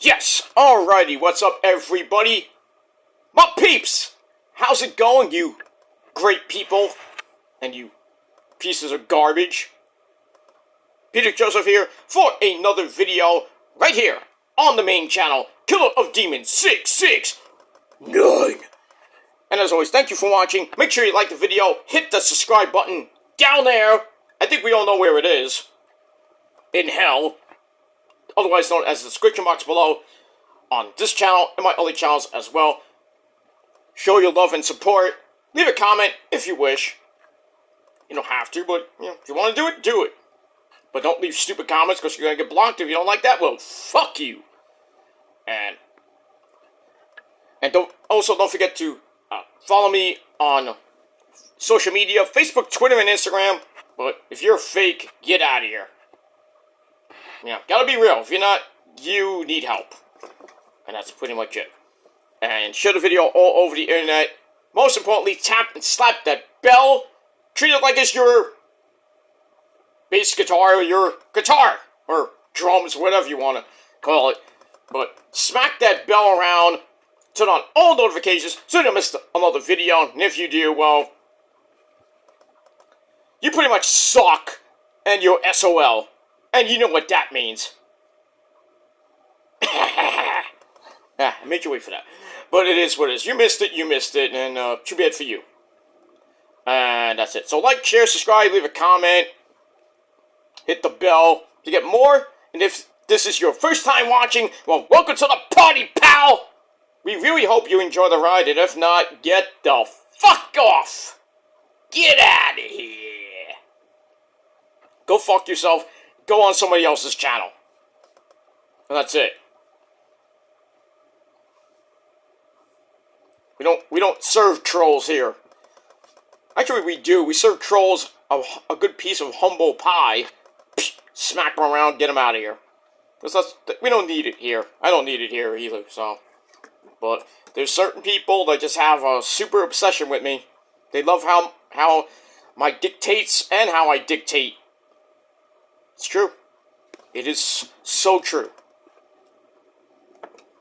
Yes, alrighty, what's up everybody? My peeps! How's it going, you great people? And you pieces of garbage? Peter Joseph here for another video right here on the main channel, Killer of Demons 669. And as always, thank you for watching. Make sure you like the video, hit the subscribe button down there. I think we all know where it is. In hell. Otherwise known as the description box below, on this channel and my other channels as well. Show your love and support. Leave a comment if you wish. You don't have to, but if you want to do it, do it. But don't leave stupid comments because you're going to get blocked if you don't like that. Well, fuck you. And don't forget to follow me on social media, Facebook, Twitter, and Instagram. But if you're fake, get out of here. Yeah, gotta be real. If you're not, you need help. And that's pretty much it. And share the video all over the internet. Most importantly, tap and slap that bell. Treat it like it's your bass guitar or your guitar. Or drums, whatever you want to call it. But smack that bell around. Turn on all notifications so you don't miss another video. And if you do, well, you pretty much suck. And you're SOL. And you know what that means. I made you wait for that. But it is what it is. You missed it, and too bad for you. And that's it. So like, share, subscribe, leave a comment, hit the bell to get more. And if this is your first time watching, well, welcome to the party, pal! We really hope you enjoy the ride, and if not, get the fuck off! Get out of here! Go fuck yourself. Go on somebody else's channel. And that's it. We don't serve trolls here. Actually, we do. We serve trolls a good piece of humble pie. Smack them around, get them out of here. We don't need it here. I don't need it here either, so. But there's certain people that just have a super obsession with me. They love how my dictates and how I dictate. It's true. It is so true.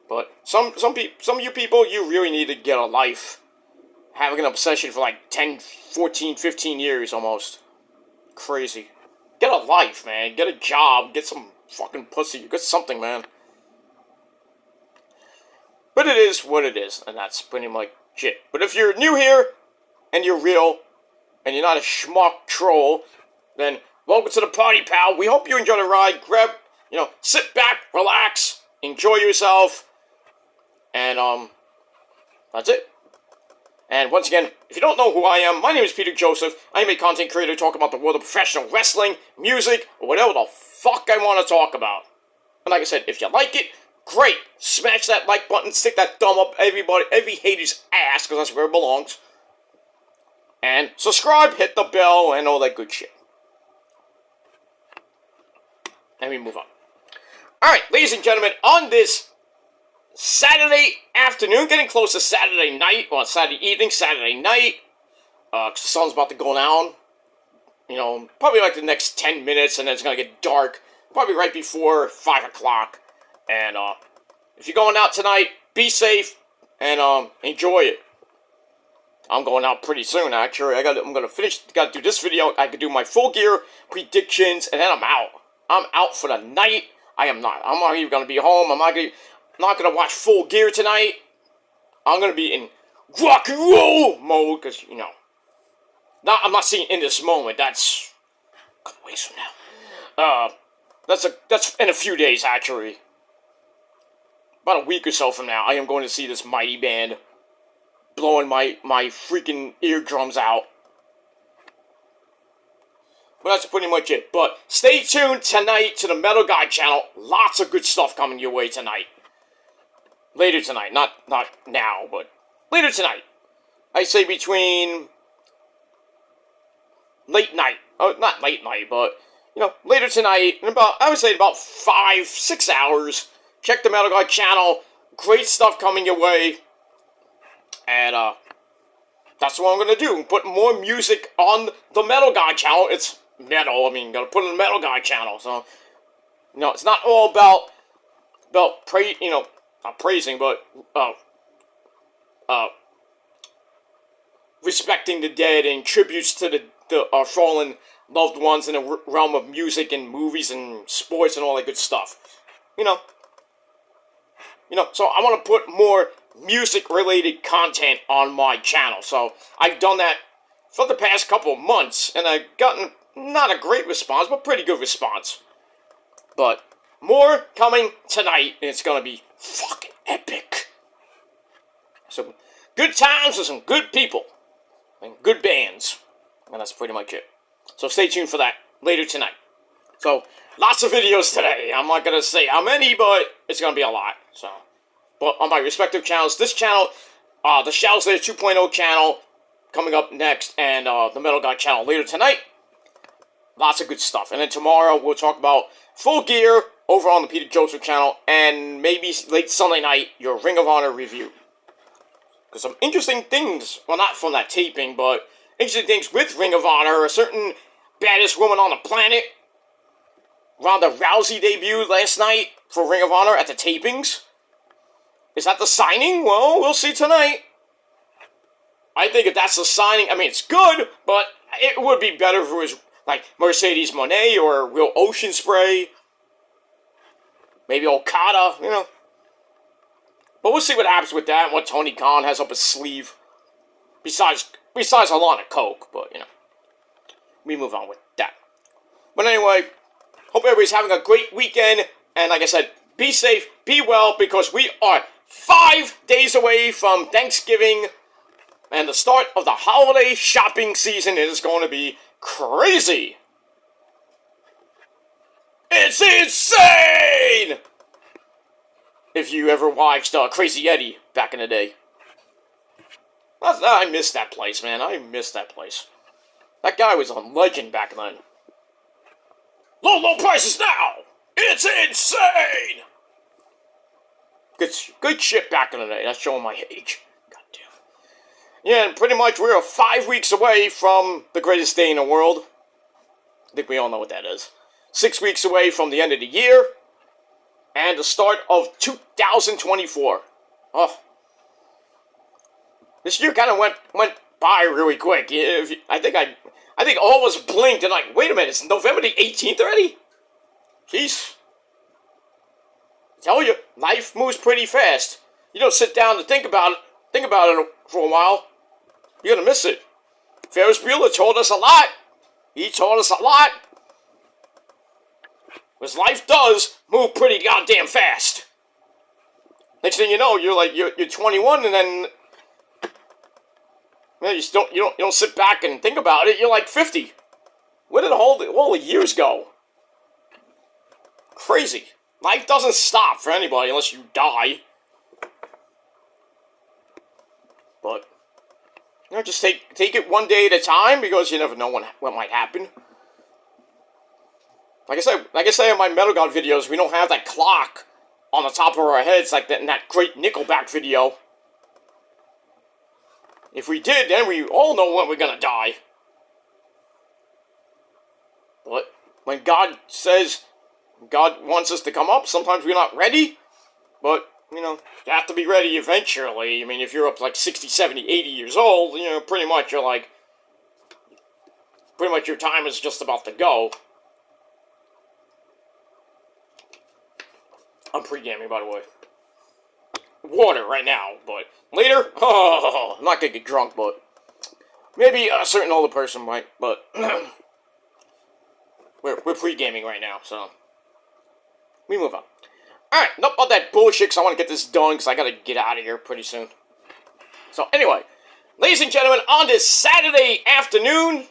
But some of you people, you really need to get a life. Having an obsession for like 10, 14, 15 years almost. Crazy. Get a life, man. Get a job. Get some fucking pussy. Get something, man. But it is what it is. And that's pretty much it. But if you're new here, and you're real, and you're not a schmuck troll, then welcome to the party, pal. We hope you enjoy the ride. Grab, sit back, relax, enjoy yourself, and, that's it. And once again, if you don't know who I am, my name is Peter Joseph. I am a content creator talking about the world of professional wrestling, music, or whatever the fuck I want to talk about. And like I said, if you like it, great. Smash that like button, stick that thumb up every hater's ass, because that's where it belongs. And subscribe, hit the bell, and all that good shit. And we move on. Alright, ladies and gentlemen, on this Saturday afternoon, getting close to Saturday night, or Saturday evening, Saturday night, the sun's about to go down, probably like the next 10 minutes, and then it's going to get dark, probably right before 5 o'clock, and, if you're going out tonight, be safe, and, enjoy it. I'm going out pretty soon, actually. I'm going to finish, got to do this video, I can do my full gear predictions, and then I'm out. I'm out for the night. I'm not even going to be home. I'm not going to watch Full Gear tonight. I'm going to be in rock and roll mode, because, I'm not saying in this moment. That's a couple ways from now. That's in a few days, actually. About a week or so from now, I am going to see this mighty band blowing my freaking eardrums out. Well, that's pretty much it. But stay tuned tonight to the Metal Guy channel. Lots of good stuff coming your way tonight. Later tonight. Not now, but later tonight. I say between late night. Not late night, but, later tonight. I would say about 5-6 hours. Check the Metal Guy channel. Great stuff coming your way. And, that's what I'm going to do. Put more music on the Metal Guy channel. It's metal. Gotta put it on the Metal Guy channel. So, it's not all about about not praising, but uh, respecting the dead and tributes to the fallen loved ones in the realm of music and movies and sports and all that good stuff. You know, so I want to put more music-related content on my channel. So I've done that for the past couple of months, and I've gotten not a great response, but pretty good response. But more coming tonight, and it's gonna be fucking epic. So good times with some good people and good bands, and that's pretty much it. So stay tuned for that later tonight. So lots of videos today. I'm not gonna say how many, but it's gonna be a lot. So, but on my respective channels, this channel, the Shadow Slayer 2.0 channel coming up next, and the Metal God channel later tonight. Lots of good stuff. And then tomorrow we'll talk about Full Gear over on the Peter Joseph channel, and maybe late Sunday night your Ring of Honor review. Because some interesting things, well, not from that taping, but interesting things with Ring of Honor. A certain baddest woman on the planet, Ronda Rousey, debuted last night for Ring of Honor at the tapings. Is that the signing? Well, we'll see tonight. I think if that's the signing, I mean, it's good, but it would be better if it was like Mercedes Moné or Will Ocean Spray. Maybe Okada, But we'll see what happens with that and what Tony Khan has up his sleeve. Besides a lot of coke, but, we move on with that. But anyway, hope everybody's having a great weekend. And like I said, be safe, be well, because we are 5 days away from Thanksgiving and the start of the holiday shopping season. Is going to be crazy. It's insane! If you ever watched Crazy Eddie back in the day. I miss that place, man. I miss that place. That guy was a legend back then. Low prices now! It's insane! Good shit back in the day. That's showing my age. Goddamn. Yeah, and pretty much we're 5 weeks away from the greatest day in the world. I think we all know what that is. 6 weeks away from the end of the year. And the start of 2024. Oh. This year kind of went by really quick. I think all of us blinked and like, wait a minute, it's November the 18th already? Jeez. I tell you, life moves pretty fast. You don't sit down to think about it for a while. You're gonna miss it. Ferris Bueller told us a lot. He told us a lot. Because life does move pretty goddamn fast. Next thing you know, you're 21, and then you don't sit back and think about it. You're like 50. Where did all the years go? Crazy. Life doesn't stop for anybody unless you die. But just take it one day at a time, because you never know what might happen. Like I say in my Metal God videos, we don't have that clock on the top of our heads like that in that great Nickelback video. If we did, then we all know when we're gonna die. But when God says God wants us to come up, sometimes we're not ready. But, you have to be ready eventually. I mean, if you're up like 60, 70, 80 years old, pretty much your time is just about to go. I'm pre-gaming, by the way. Water right now, but later, I'm not gonna get drunk, but maybe a certain older person might, but we're pre-gaming right now, so we move on. Alright, enough about that bullshit, because I want to get this done, because I gotta get out of here pretty soon. So anyway, ladies and gentlemen, on this Saturday afternoon,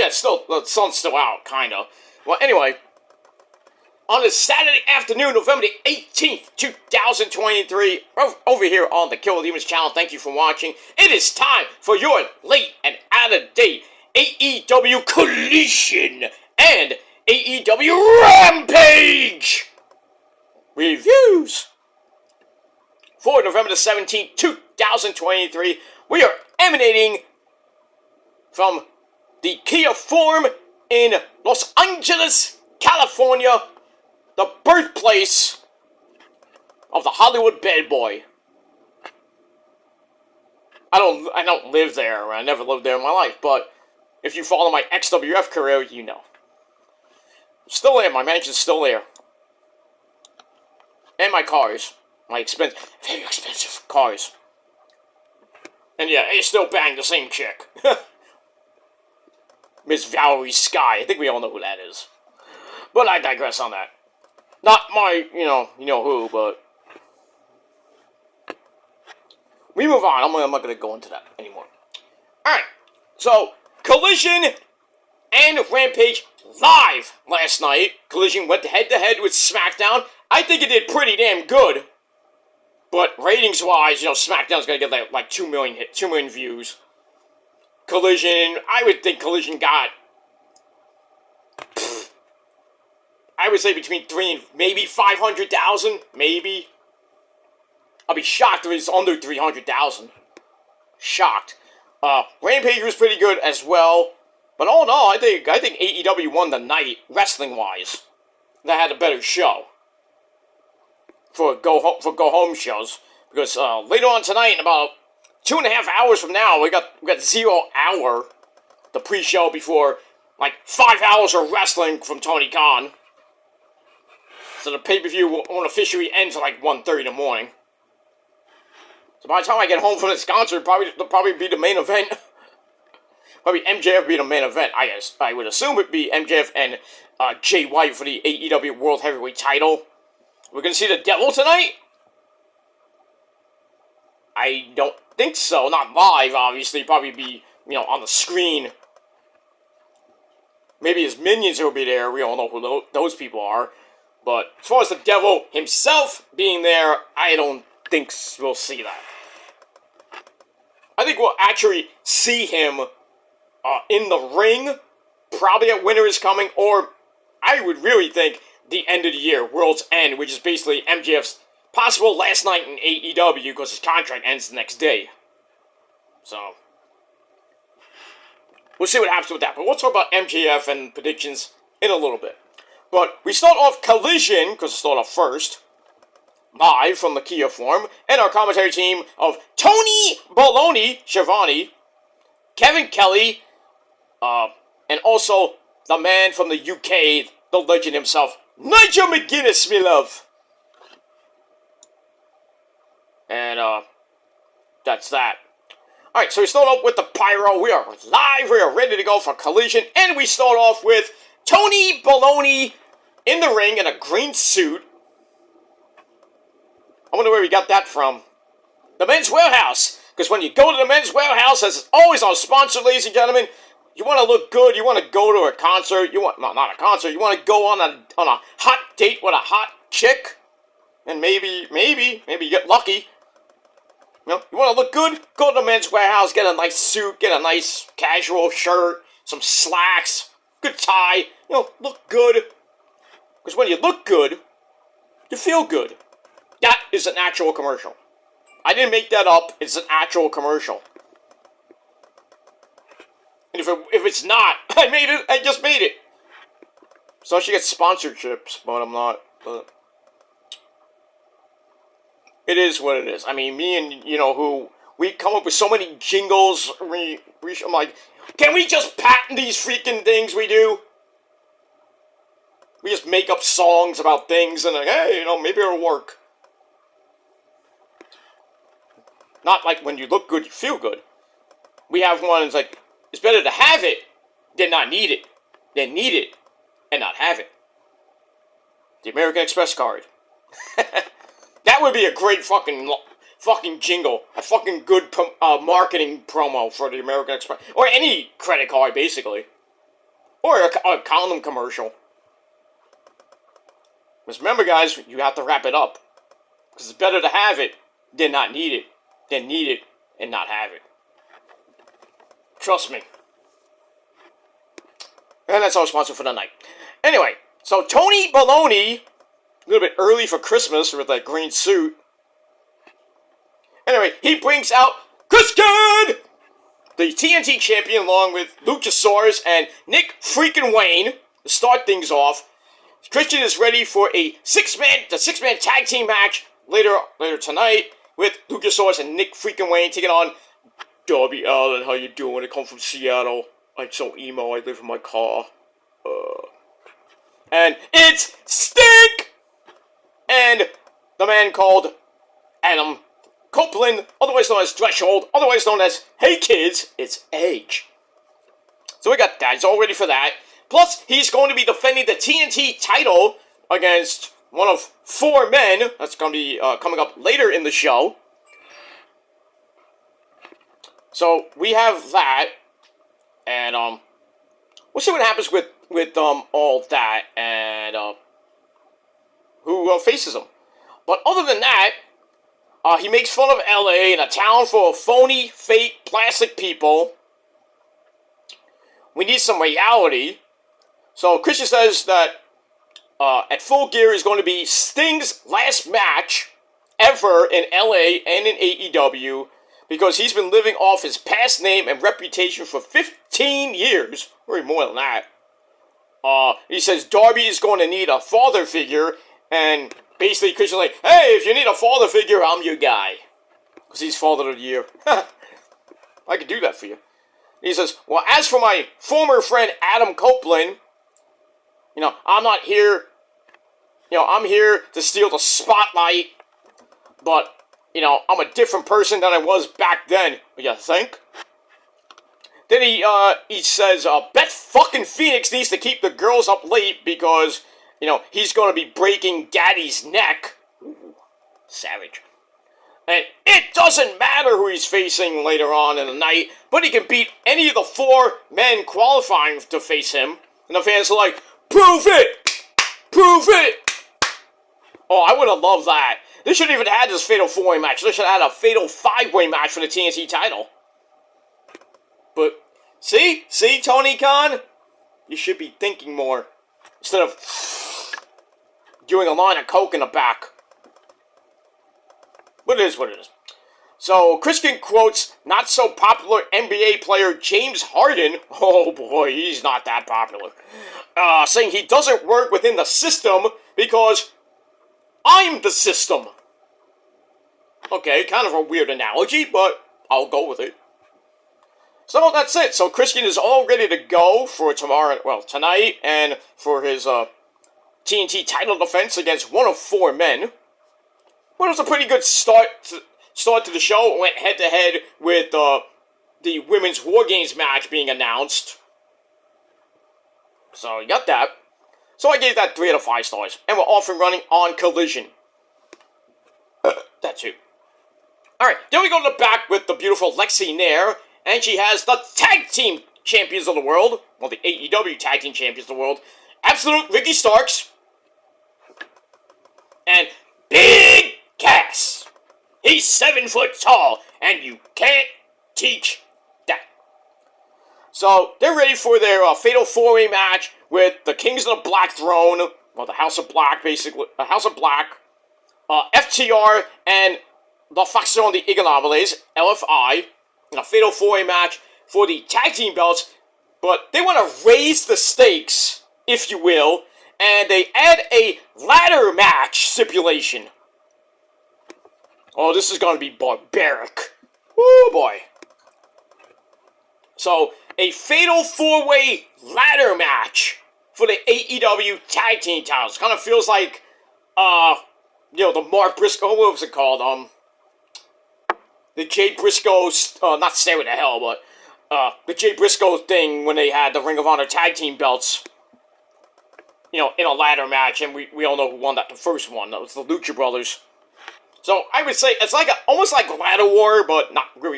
still, the sun's still out, kinda. Well, anyway, on this Saturday afternoon, November the 18th, 2023, over here on the Kill Demons channel, thank you for watching. It is time for your late and out-of-date AEW Collision and AEW Rampage reviews. For November the 17th, 2023, we are emanating from the Kia Forum in Los Angeles, California, the birthplace of the Hollywood bad boy. I don't live there. I never lived there in my life, but if you follow my XWF career, you know. Still there. My mansion's still there. And my cars. My very expensive cars. And yeah, they still bang the same chick. Miss Valerie Sky. I think we all know who that is. But I digress on that. Not my, you know who, but... We move on. I'm not going to go into that anymore. Alright. So, Collision and Rampage live last night. Collision went head-to-head with SmackDown. I think it did pretty damn good. But ratings-wise, SmackDown's going to get like 2 million views. Collision, I would think Collision got... I would say between 3 and maybe 500,000. Maybe. I'll be shocked if it's under 300,000. Shocked. Rampage was pretty good as well. But all in all, I think AEW won the night, wrestling-wise. They had a better show. For go-home shows. Because later on tonight, in about 2.5 hours from now, we got 0 hour. The pre-show before, like, 5 hours of wrestling from Tony Khan. So the pay-per-view won't officially end until like 1:30 in the morning. So by the time I get home from this concert, it'll probably be the main event. Probably MJF be the main event. I would assume it'd be MJF and Jay White for the AEW World Heavyweight title. We're gonna see the Devil tonight? I don't think so. Not live, obviously. Probably be, on the screen. Maybe his minions will be there. We all know who those people are. But as far as the Devil himself being there, I don't think we'll see that. I think we'll actually see him in the ring, probably at Winter is Coming, or I would really think the end of the year, World's End, which is basically MJF's possible last night in AEW because his contract ends the next day. So, we'll see what happens with that. But we'll talk about MJF and predictions in a little bit. But we start off Collision, because it started off first, live from the Kia Forum, and our commentary team of Tony Baloney, Schiavone, Kevin Kelly, and also the man from the UK, the legend himself, Nigel McGuinness, me love. And, that's that. Alright, so we start off with the Pyro. We are live, we are ready to go for Collision, and we start off with Tony Baloney in the ring in a green suit. I wonder where we got that from. The Men's Warehouse. Because when you go to the Men's Warehouse, as always our sponsor, ladies and gentlemen, you want to look good, you want to go to a concert, not a concert, you want to go on a hot date with a hot chick, and maybe you get lucky. You want to look good? Go to the Men's Warehouse, get a nice suit, get a nice casual shirt, some slacks, good tie, look good. Because when you look good, you feel good. That is an actual commercial. I didn't make that up. It's an actual commercial. And if it's not, I made it. I just made it. So I should get sponsorships, but I'm not. But it is what it is. I mean, me and, who, we come up with so many jingles. I'm like, can we just patent these freaking things we do? We just make up songs about things and, hey, maybe it'll work. Not like when you look good, you feel good. We have one that's like, it's better to have it than not need it. Than need it and not have it. The American Express card. That would be a great fucking jingle. A fucking good marketing promo for the American Express. Or any credit card, basically. Or a condom commercial. Because remember, guys, you have to wrap it up. Because it's better to have it than not need it. Than need it and not have it. Trust me. And that's our sponsor for the night. Anyway, so Tony Baloney, a little bit early for Christmas with that green suit. Anyway, he brings out Christian, the TNT champion, along with Luchasaurus and Nick freaking Wayne to start things off. Christian is ready for the six-man tag team match later tonight with Luchasaurus and Nick freaking Wayne taking on Darby Allin. How you doing? I come from Seattle. I'm so emo. I live in my car. And it's Stink! And the man called Adam Copeland, otherwise known as Threshold, otherwise known as Hey Kids, it's Edge. So we got that. He's all ready for that. Plus, he's going to be defending the TNT title against one of 4 men. That's going to be coming up later in the show. So we have that. And we'll see what happens with all that and who faces him. But other than that, he makes fun of LA in a town full of phony, fake, plastic people. We need some reality. So Christian says that at Full Gear is going to be Sting's last match ever in LA and in AEW because he's been living off his past name and reputation for 15 years. Or more than that. He says Darby is going to need a father figure, and basically Christian's like, hey, if you need a father figure, I'm your guy. Because he's father of the year. I could do that for you. He says, well, as for my former friend Adam Copeland, I'm not here, I'm here to steal the spotlight, but, I'm a different person than I was back then. You think? Then he says, Beth fucking Phoenix needs to keep the girls up late because, he's going to be breaking Daddy's neck. Ooh, savage. And it doesn't matter who he's facing later on in the night, but he can beat any of the 4 men qualifying to face him. And the fans are like, prove it! Prove it! Oh, I would have loved that. They shouldn't even have had this Fatal 4-Way match. They should have had a Fatal 5-Way match for the TNT title. But, see, Tony Khan? You should be thinking more. Instead of doing a line of coke in the back. But it is what it is. So, Christian quotes not-so-popular NBA player James Harden. Oh boy, he's not that popular. Saying he doesn't work within the system because I'm the system. Okay, kind of a weird analogy, but I'll go with it. So that's it. So Christian is all ready to go for tonight, and for his TNT title defense against one of 4 men. But it was a pretty good start to the show. It went head-to-head with the Women's War Games match being announced. So you got that. So I gave that 3 out of 5 stars. And we're off and running on Collision. That's it. Alright, then we go to the back with the beautiful Lexi Nair. And she has the Tag Team Champions of the World. Well, the AEW Tag Team Champions of the World. Absolute Ricky Starks. And Big Cass. He's 7 foot tall. And you can't teach that. So, they're ready for their Fatal 4-Way match with the Kings of the Black Throne. Well, the House of Black, basically. House of Black. FTR and the Facción de Ingobernables, LFI. In a Fatal 4-Way match for the tag team belts, but they want to raise the stakes, if you will, and they add a ladder match stipulation. Oh, this is going to be barbaric. Woo, boy. So, a Fatal 4-Way ladder match for the AEW tag team titles. Kind of feels like, the Mark Briscoe, what was it called, the Jay Briscoe, not Stairway to Hell, but the Jay Briscoe thing when they had the Ring of Honor tag team belts, in a ladder match, and we all know who won the first one. That was the Lucha Brothers. So I would say it's like almost like Ladder War, but not really.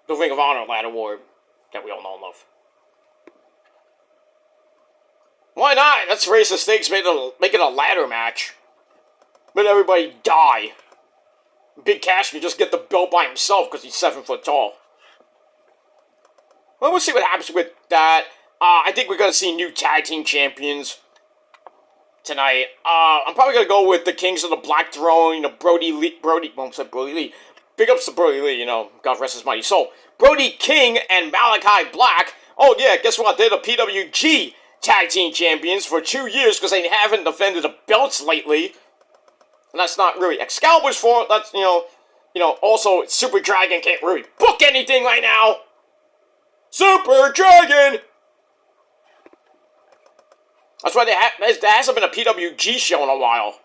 The Ring of Honor Ladder War that we all know and love. Why not? Let's raise the stakes, make it a ladder match. Let everybody die. Big Cass can just get the belt by himself because he's 7 foot tall. Well, we'll see what happens with that. I think we're going to see new tag team champions tonight. I'm probably going to go with the Kings of the Black Throne, Brody Lee. Big ups to Brody Lee, God rest his mighty soul. Brody King and Malachi Black. Oh, yeah, guess what? They're the PWG Tag Team Champions for 2 years because they haven't defended the belts lately. And that's not really Excalibur's fault. That's, also Super Dragon can't really book anything right now. Super Dragon! That's why there hasn't been a PWG show in a while.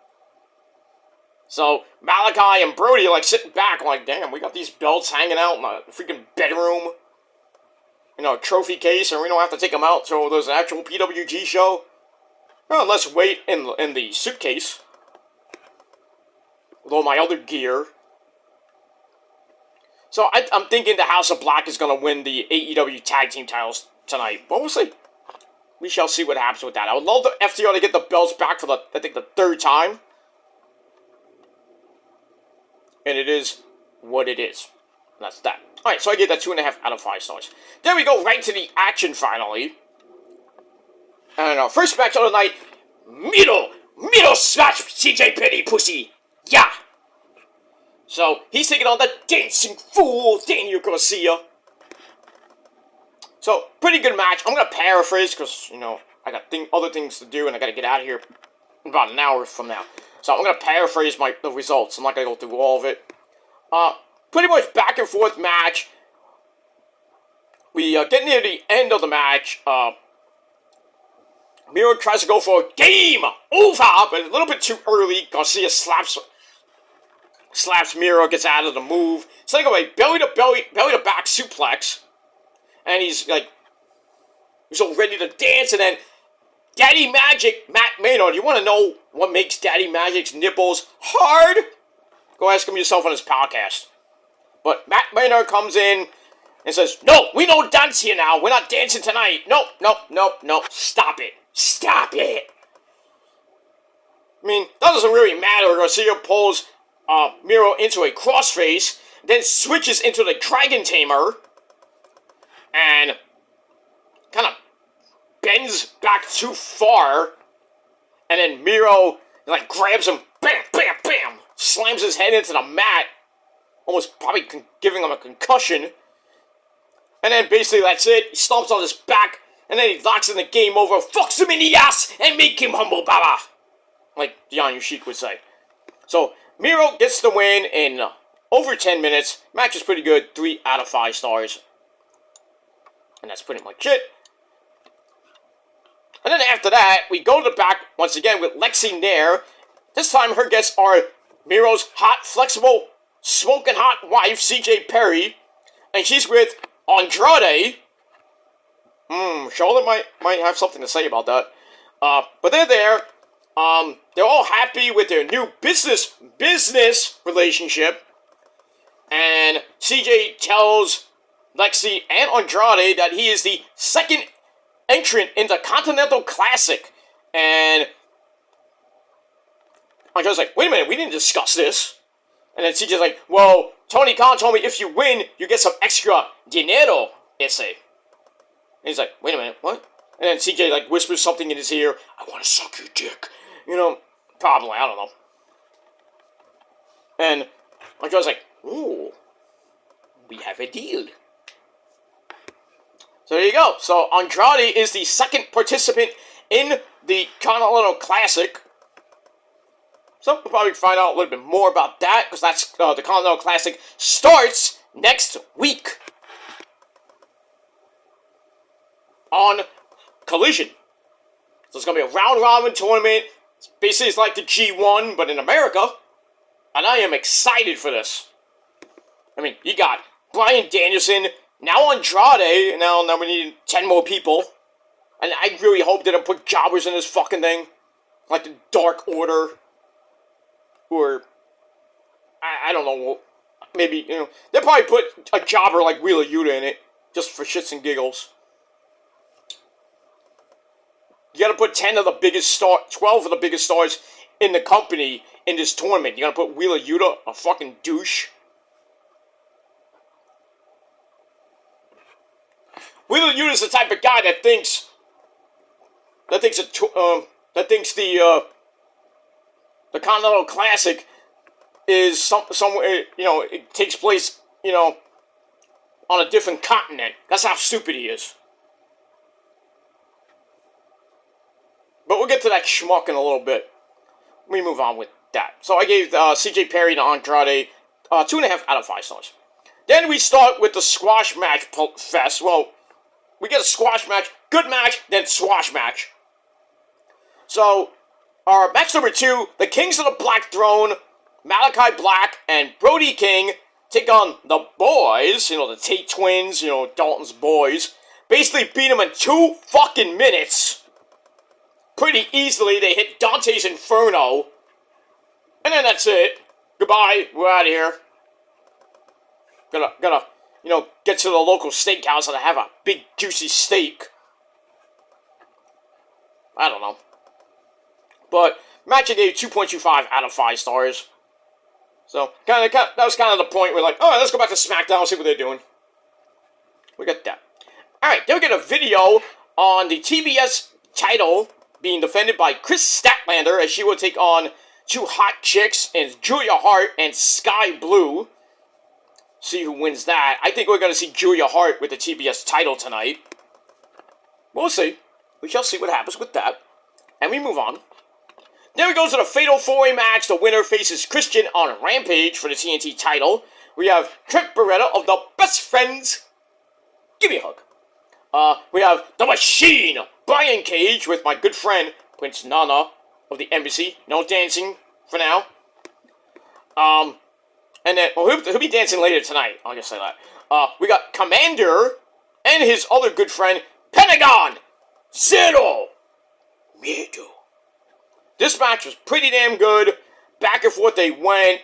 So, Malachi and Brody are like sitting back like, damn, we got these belts hanging out in the freaking bedroom. A trophy case, and we don't have to take them out so there's an actual PWG show. Well, let's wait in the suitcase. With all my other gear. So, I'm thinking the House of Black is going to win the AEW Tag Team titles tonight. But we'll see. We shall see what happens with that. I would love the FTR to get the belts back for the third time. And it is what it is. And that's that. Alright, so I gave that 2.5 out of 5 stars. Then we go right to the action finally. And our first match of the night, Miro slash CJ Penny Pussy. Yeah! So, he's taking on the Dancing Fool, Daniel Garcia. So, pretty good match. I'm going to paraphrase because, I got other things to do and I got to get out of here in about an hour from now. So, I'm going to paraphrase the results. I'm not going to go through all of it. Pretty much back and forth match. We get near the end of the match. Miro tries to go for a game over, but a little bit too early. Garcia slaps Miro, gets out of the move. So anyway, belly to back suplex. And he's all ready to dance, and then Daddy Magic, Matt Maynard. You want to know what makes Daddy Magic's nipples hard? Go ask him yourself on his podcast. But Matt Maynard comes in and says, "No, we don't dance here now. We're not dancing tonight. Nope. Stop it. I mean, that doesn't really matter. Garcia pulls Miro into a crossface, then switches into the Dragon Tamer, and kind of bends back too far, and then Miro grabs him, bam, bam, bam, slams his head into the mat, almost probably giving him a concussion, and then basically that's it. He stomps on his back, and then he locks in the game over, fucks him in the ass, and make him humble baba, like Jan Sheik would say. So Miro gets the win in over 10 minutes. Match is pretty good, 3 out of 5 stars. And that's pretty much it. And then after that, we go to the back once again with Lexi Nair. This time her guests are Miro's hot, flexible, smoking hot wife, CJ Perry. And she's with Andrade. Charlotte might have something to say about that. But they're there. They're all happy with their new business relationship. And CJ tells Lexi and Andrade that he is the second entrant in the Continental Classic. And Andrade's like, wait a minute, we didn't discuss this. And then CJ's like, well, Tony Khan told me if you win, you get some extra dinero, ese. And he's like, wait a minute, what? And then CJ whispers something in his ear, I want to suck your dick. Probably, I don't know. And Andrade's like, ooh, we have a deal. So there you go. So Andrade is the second participant in the Continental Classic. So we'll probably find out a little bit more about that, because that's the Continental Classic starts next week on Collision. So it's going to be a round-robin tournament. It's like the G1, but in America. And I am excited for this. I mean, you got Bryan Danielson, now Andrade, and now we need 10 more people. And I really hope they don't put jobbers in this fucking thing. Like the Dark Order. Or, I don't know, maybe, they'll probably put a jobber like Wheeler Yuta in it. Just for shits and giggles. You gotta put 12 of the biggest stars in the company in this tournament. You gotta put Wheeler Yuta, a fucking douche. Wheeler Yuta's the type of guy that thinks the Continental Classic is somewhere, it takes place, on a different continent. That's how stupid he is. But we'll get to that schmuck in a little bit. Let me move on with that. So I gave CJ Perry and Andrade 2.5 out of 5 stars. Then we start with the squash match fest. Well, we get a squash match, good match, then squash match. So, our match number 2, the Kings of the Black Throne, Malachi Black and Brody King take on the boys, the Tate twins, Dalton's boys. Basically beat them in 2 fucking minutes. Pretty easily, they hit Dante's Inferno. And then that's it. Goodbye, we're out of here. Gonna, get to the local steakhouse and have a big juicy steak. I don't know. But, match I gave 2.25 out of 5 stars. So, that was kind of the point where alright, let's go back to SmackDown and see what they're doing. We got that. Alright, then we get a video on the TBS title being defended by Chris Statlander as she will take on 2 hot chicks and Julia Hart and Sky Blue. See who wins that. I think we're going to see Julia Hart with the TBS title tonight. We'll see. We shall see what happens with that. And we move on. Then we go to the Fatal 4-Way match. The winner faces Christian on Rampage for the TNT title. We have Trent Beretta of the Best Friends. Give me a hug. We have The Machine, Brian Cage, with my good friend, Prince Nana of the Embassy. No dancing for now. And then, he'll be dancing later tonight. I'll just say that. We got Commander and his other good friend, Pentagon Zero Miedo. This match was pretty damn good. Back and forth they went.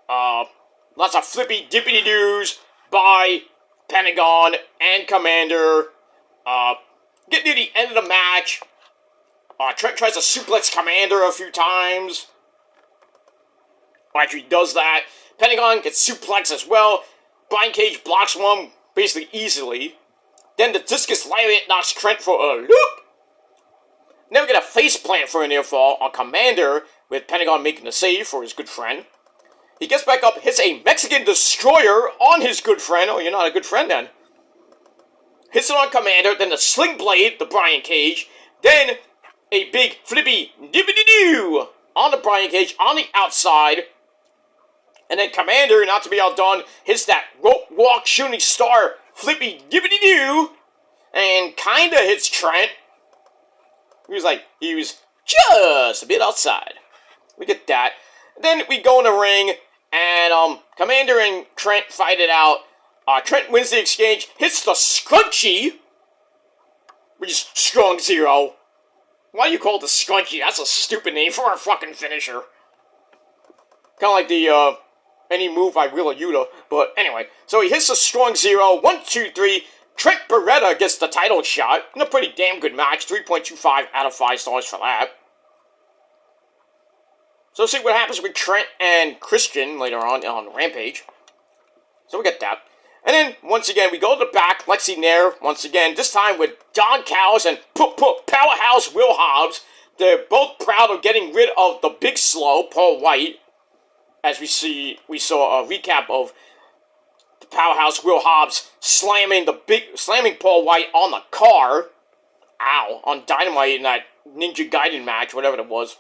Lots of flippy dippity doos by Pentagon and Commander. Get near the end of the match. Trent tries to suplex Commander a few times. After he does that, Pentagon gets suplexed as well. Brian Cage blocks one basically easily. Then the discus lariat knocks Trent for a loop. Then we get a face plant for a near fall on Commander, with Pentagon making the save for his good friend. He gets back up, hits a Mexican Destroyer on his good friend. Oh, you're not a good friend then. Hits it on Commander, then the Sling Blade, the Brian Cage. Then a big flippy dippity-doo on the Brian Cage on the outside. And then Commander, not to be outdone, hits that rope walk shooting star flippy dippity-doo. And kinda hits Trent. He was just a bit outside. We get that. Then we go in the ring, and Commander and Trent fight it out. Trent wins the exchange, hits the scrunchie, which is strong zero. Why do you call it the scrunchie? That's a stupid name for a fucking finisher. Kind of like the, any move by Wheeler Yuta. But anyway, so he hits the strong zero. 1, 2, 3. Trent Beretta gets the title shot in a pretty damn good match. 3.25 out of 5 stars for that. So let's see what happens with Trent and Christian later on Rampage. So we get that. And then, once again, we go to the back. Lexi Nair, once again, this time with Don Callis and Powerhouse Will Hobbs. They're both proud of getting rid of the big slow, Paul White. As we saw a recap of the Powerhouse Will Hobbs slamming Paul White on the car. Ow, on Dynamite in that Ninja Gaiden match, whatever it was.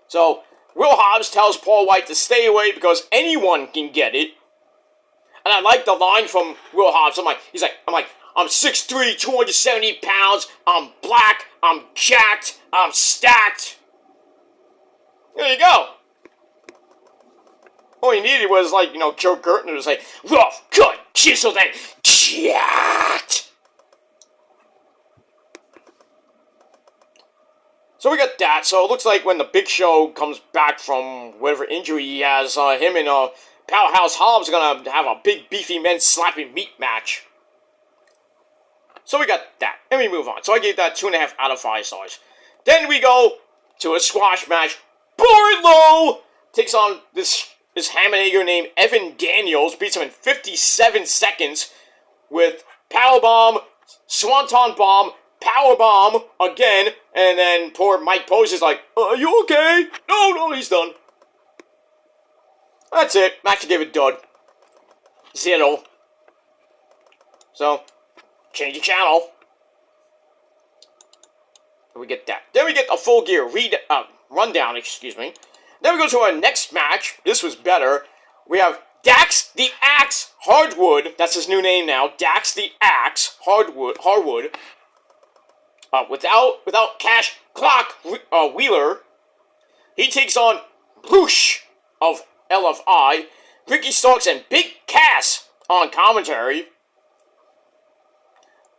So, Will Hobbs tells Paul White to stay away because anyone can get it. And I like the line from Will Hobbs. I'm like, I'm 6'3", 270 pounds, I'm black, I'm jacked, I'm stacked. There you go. All you needed was, Joe Gertner to say, rough, cut, chiseled, and jacked. So we got that. So it looks like when the Big Show comes back from whatever injury he has, him and Powerhouse Hobbs are going to have a big, beefy men slapping meat match. So we got that. And we move on. So I gave that 2.5 out of 5 stars. Then we go to a squash match. Borlow takes on this Hammerhager named Evan Daniels. Beats him in 57 seconds with Powerbomb, Swanton Bomb, Powerbomb again. And then poor Mike Pose is like, are you okay? No, he's done. That's it. Match gave it dud. 0. So, change the channel. We get that. Then we get a Full Gear rundown, excuse me. Then we go to our next match. This was better. We have Dax the Axe Hardwood. That's his new name now. Dax the Axe Hardwood. Without Cash Clock Wheeler. He takes on Bruce of LFI, Ricky Starks, and Big Cass on commentary.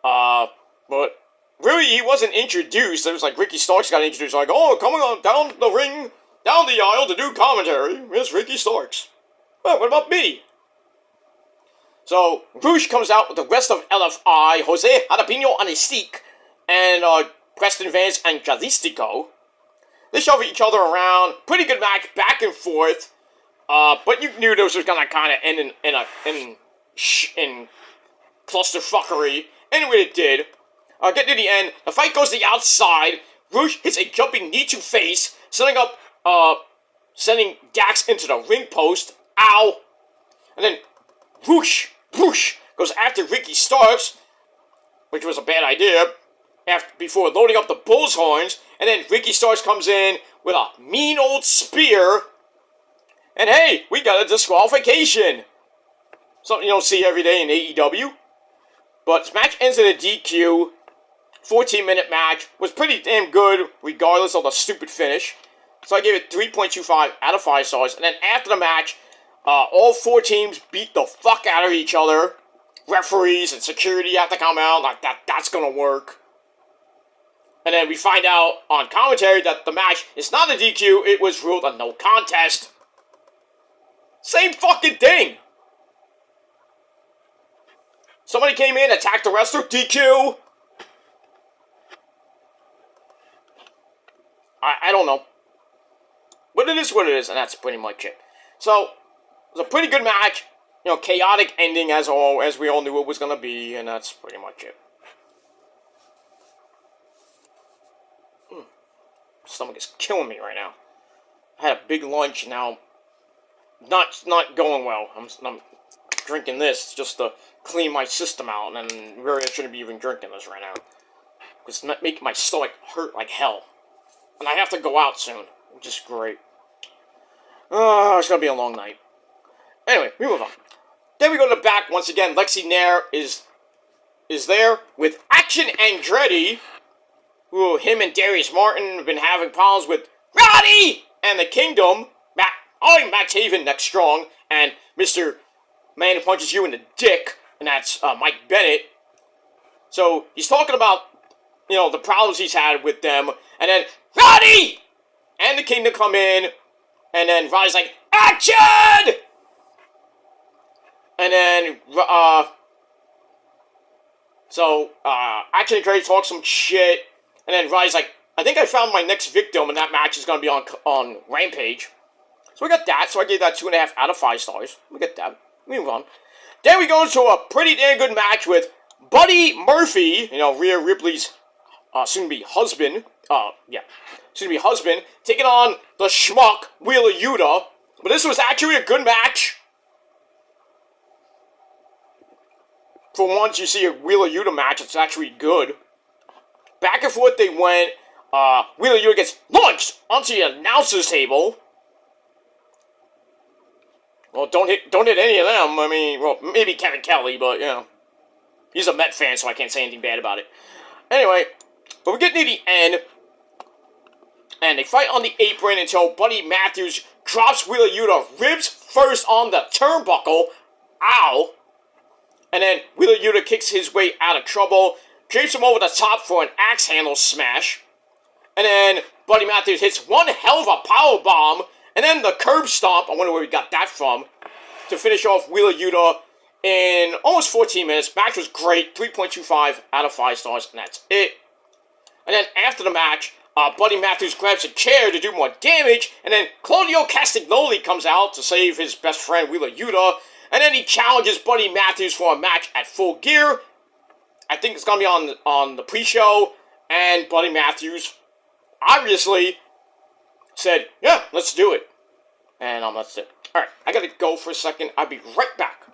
But really, he wasn't introduced. It was like Ricky Starks got introduced. Like, oh, coming on down the ring, down the aisle to do commentary, Miss Ricky Starks. Well, what about me? So, Bruce comes out with the rest of LFI, Jose Jalapeno on a stick, and Preston Vance and Jalistico. They shove each other around. Pretty good match, back and forth. But you knew this was gonna kind of end in clusterfuckery. Anyway, it did. Get to the end. The fight goes to the outside. Bruce hits a jumping knee to face, sending Dax into the ring post. Ow! And then whoosh goes after Ricky Starks, which was a bad idea. Before loading up the bull's horns, and then Ricky Starks comes in with a mean old spear, and hey, we got a disqualification. Something you don't see every day in AEW. But this match ends in a DQ. 14-minute match. Was pretty damn good, regardless of the stupid finish. So I gave it 3.25 out of 5 stars. And then after the match, all 4 teams beat the fuck out of each other. Referees and security have to come out. Like, that's gonna work. And then we find out on commentary that the match is not a DQ, it was ruled a no contest. Same fucking thing! Somebody came in, attacked the wrestler, DQ! I don't know. But it is what it is, and that's pretty much it. So, it was a pretty good match. You know, chaotic ending as we all knew it was gonna be, and that's pretty much it. Stomach is killing me right now. I had a big lunch now. Not going well. I'm drinking this just to clean my system out, and really I shouldn't be even drinking this right now. It's making my stomach hurt like hell. And I have to go out soon, which is great. Oh, it's gonna be a long night. Anyway, we move on. Then we go to the back once again. Lexi Nair is there with Action Andretti. Who him and Darius Martin have been having problems with Roddy and the Kingdom. Max Haven next strong, and Mr. Man Who Punches You in the Dick, and that's Mike Bennett. So he's talking about, you know, the problems he's had with them, and then Roddy and the Kingdom come in, and then Roddy's like, action! And then Action Andretti talks some shit. And then Roddy's like, I think I found my next victim, and that match is going to be on Rampage. So we got that, so I gave that 2.5 out of 5 stars. We get that. We move on. Then we go into a pretty damn good match with Buddy Murphy, you know, Rhea Ripley's soon-to-be husband. Soon-to-be husband, taking on the schmuck, Wheeler Yuta. But this was actually a good match. For once you see a Wheeler Yuta match, it's actually good. Back and forth they went. Wheeler Yuta gets launched onto the announcer's table. Well, don't hit any of them. I mean, well, maybe Kevin Kelly, but, you know. He's a Met fan, so I can't say anything bad about it. Anyway, but we get near the end. And they fight on the apron until Buddy Matthews drops Wheeler Yuta ribs first on the turnbuckle. Ow. And then Wheeler Yuta kicks his way out of trouble. Drapes him over the top for an axe handle smash. And then Buddy Matthews hits one hell of a power bomb. And then the curb stomp, I wonder where we got that from, to finish off Wheeler Yuta in almost 14 minutes. Match was great, 3.25 out of 5 stars, and that's it. And then after the match, Buddy Matthews grabs a chair to do more damage. And then Claudio Castagnoli comes out to save his best friend Wheeler Yuta. And then he challenges Buddy Matthews for a match at Full Gear. I think it's going to be on the pre-show, and Buddy Matthews obviously said, yeah, let's do it. And that's it. Alright, I gotta go for a second. I'll be right back.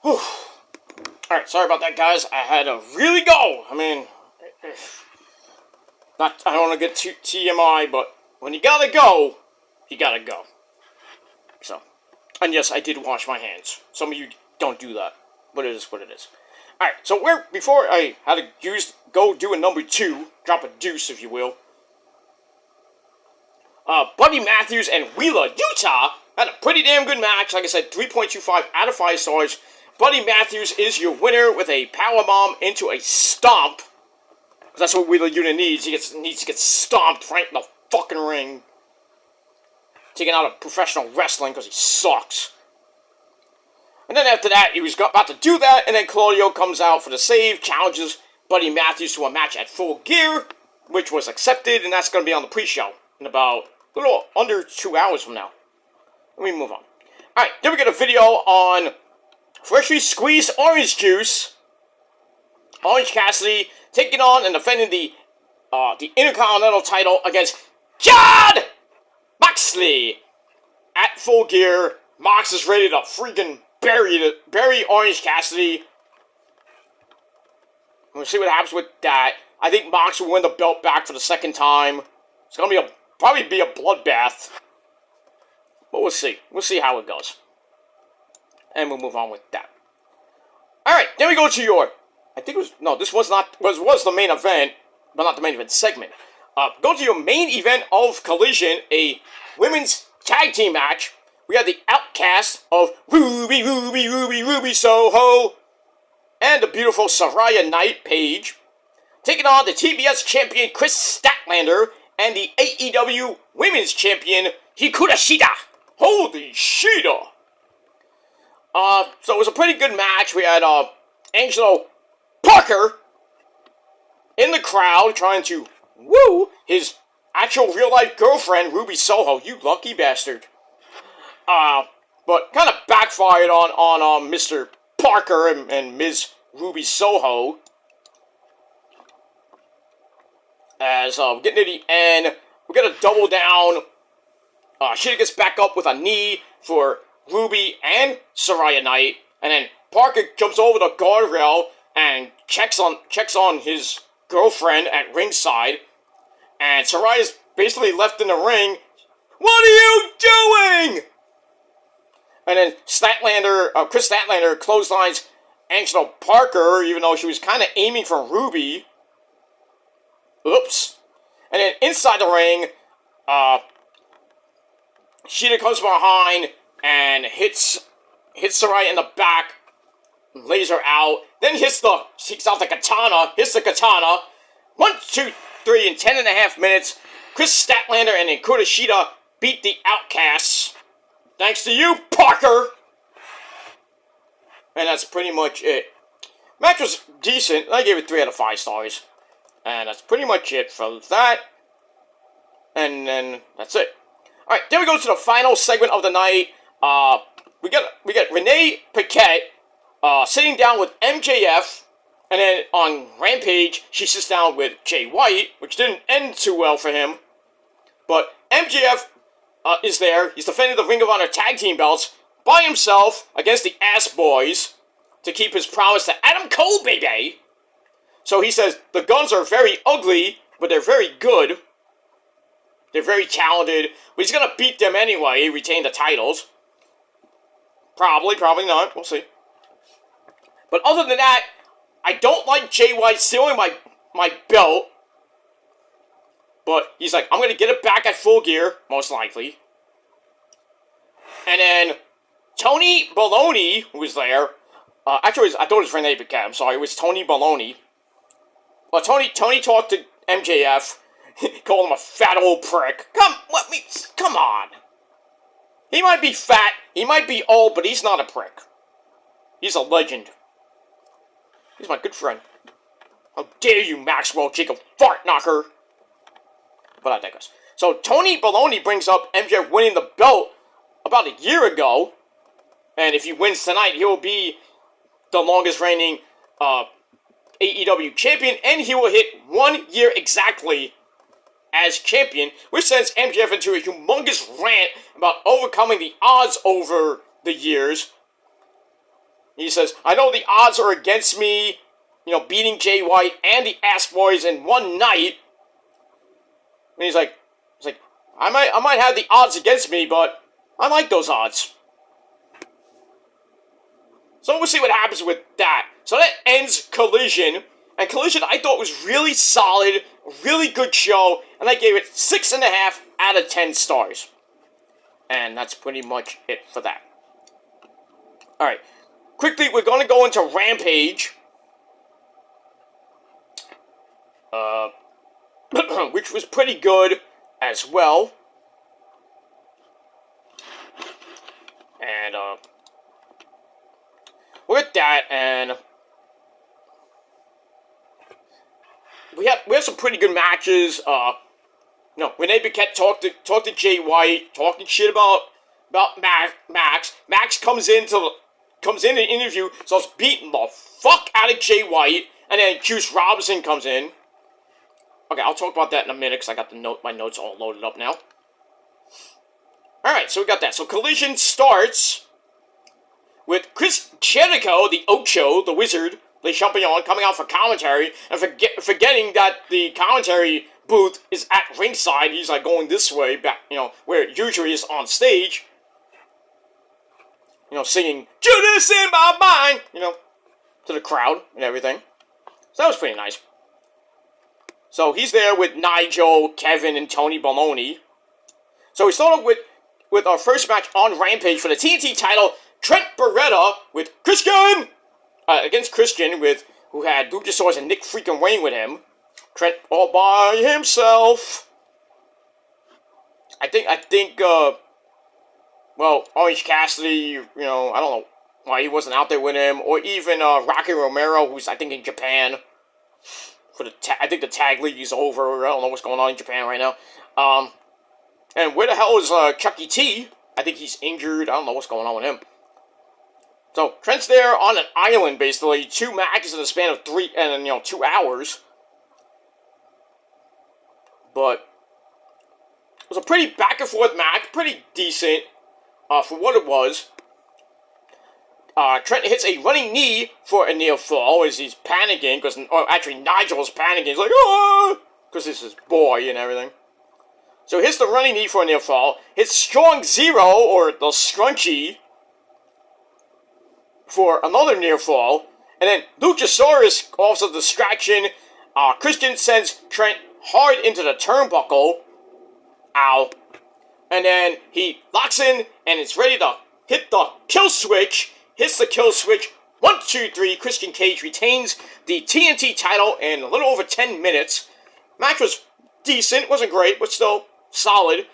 Whew. Alright, sorry about that, guys. I had to really go. I mean, I don't want to get too TMI, but when you gotta go, you gotta go. So, and yes, I did wash my hands. Some of you don't do that, but it is what it is. Alright, so before I had to go do a number 2, drop a deuce, if you will. Buddy Matthews and Wheeler Yuta had a pretty damn good match. Like I said, 3.25 out of 5 stars. Buddy Matthews is your winner with a powerbomb into a stomp. That's what Wheeler Yuta needs. He needs to get stomped right in the fucking ring. Taken out of professional wrestling because he sucks. And then after that, he was about to do that, and then Claudio comes out for the save, challenges Buddy Matthews to a match at Full Gear, which was accepted, and that's going to be on the pre-show in about a little under 2 hours from now. Let me move on. Alright, then we get a video on freshly squeezed orange juice. Orange Cassidy taking on and defending the Intercontinental title against John Moxley at Full Gear. Mox is ready to freaking bury Orange Cassidy. We'll see what happens with that. I think Mox will win the belt back for the second time. It's gonna be probably be a bloodbath, but we'll see. We'll see how it goes, and we'll move on with that. All right, then we go to your. I think it was no. This was not was the main event, but not the main event segment. Go to your main event of Collision, a women's tag team match. We had the Outcast of Ruby Soho and the beautiful Saraya Knight Page taking on the TBS champion Chris Statlander and the AEW Women's Champion Hikaru Shida. Holy Shida! So it was a pretty good match. We had Angelo Parker in the crowd trying to woo his actual real-life girlfriend, Ruby Soho. You lucky bastard. But kind of backfired on Mr. Parker and Ms. Ruby Soho. As getting to the end, we got a double down. Shida gets back up with a knee for Ruby and Saraya Knight, and then Parker jumps over the guardrail and checks on his girlfriend at ringside, and Saraya's basically left in the ring. What are you doing? And then Chris Statlander clotheslines Angelo Parker, even though she was kind of aiming for Ruby. Oops. And then inside the ring, Shida comes behind and hits Saraya in the back, lays her out, then takes out the katana, hits the katana. 1, 2, 3 in 10.5 minutes. Chris Statlander and Hikaru Shida beat the Outcasts. Thanks to you, Parker! And that's pretty much it. Match was decent. I gave it 3 out of 5 stars. And that's pretty much it for that. And then that's it. Alright, then we go to the final segment of the night. We get Renee Paquette sitting down with MJF. And then on Rampage, she sits down with Jay White, which didn't end too well for him. But MJF is there. He's defending the Ring of Honor tag team belts by himself against the Ass Boys to keep his promise to Adam Cole, baby. So he says the Guns are very ugly, but they're very good. They're very talented, but he's gonna beat them anyway, retain the titles. Probably not. We'll see. But other than that, I don't like Jay White stealing my belt. But he's like, I'm going to get it back at Full Gear, most likely. And then Tony Baloney, who was there. Actually, I thought it was Renee Paquette. I'm sorry, it was Tony Baloney. Well, Tony talked to MJF. Called him a fat old prick. Come on. He might be fat, he might be old, but he's not a prick. He's a legend. He's my good friend. How dare you, Maxwell Jacob Fart Knocker? But I digress. So Tony Baloney brings up MJF winning the belt about a year ago. And if he wins tonight, he will be the longest reigning AEW champion. And he will hit 1 year exactly as champion, which sends MJF into a humongous rant about overcoming the odds over the years. He says, I know the odds are against me, beating Jay White and the Ass Boys in one night. And he's like, I might have the odds against me, but I like those odds. So we'll see what happens with that. So that ends Collision. And Collision I thought was really solid, really good show, and I gave it 6.5 out of 10 stars. And that's pretty much it for that. Alright, quickly we're going to go into Rampage. Which was pretty good as well. And, with that, and we have some pretty good matches. Renee Paquette talked to Jay White, talking shit about Max. Max comes in the interview, starts beating the fuck out of Jay White, and then Juice Robinson comes in. Okay, I'll talk about that in a minute because I got my notes all loaded up now. Alright, so we got that. So Collision starts with Chris Jericho, the Ocho, the Wizard, Le Champion, coming out for commentary, and forgetting that the commentary booth is at ringside. He's like going this way, back, where it usually is on stage. Singing, Judas in my mind, to the crowd and everything. So that was pretty nice. So he's there with Nigel, Kevin, and Tony Baloney. So we start off with our first match on Rampage for the TNT title. Trent Beretta with Christian against Christian, who had Luchasaurus and Nick freaking Wayne with him. Trent all by himself. I think. Orange Cassidy. I don't know why he wasn't out there with him, or even Rocky Romero, who's I think in Japan. I think the tag league is over. I don't know what's going on in Japan right now. And where the hell is Chucky T? I think he's injured. I don't know what's going on with him. So Trent's there on an island, basically. 2 matches in the span of 2 hours. But it was a pretty back and forth match, pretty decent for what it was. Trent hits a running knee for a near fall as he's panicking, actually Nigel's panicking. He's like, oh, because it's his boy and everything. So hits the running knee for a near fall. Hits Strong Zero, or the Scrunchy, for another near fall. And then Luchasaurus offers a distraction. Christian sends Trent hard into the turnbuckle. Ow. And then he locks in and is ready to hit the kill switch. Hits the kill switch. 1, 2, 3. Christian Cage retains the TNT title in a little over 10 minutes. Match was decent. It wasn't great, but still solid.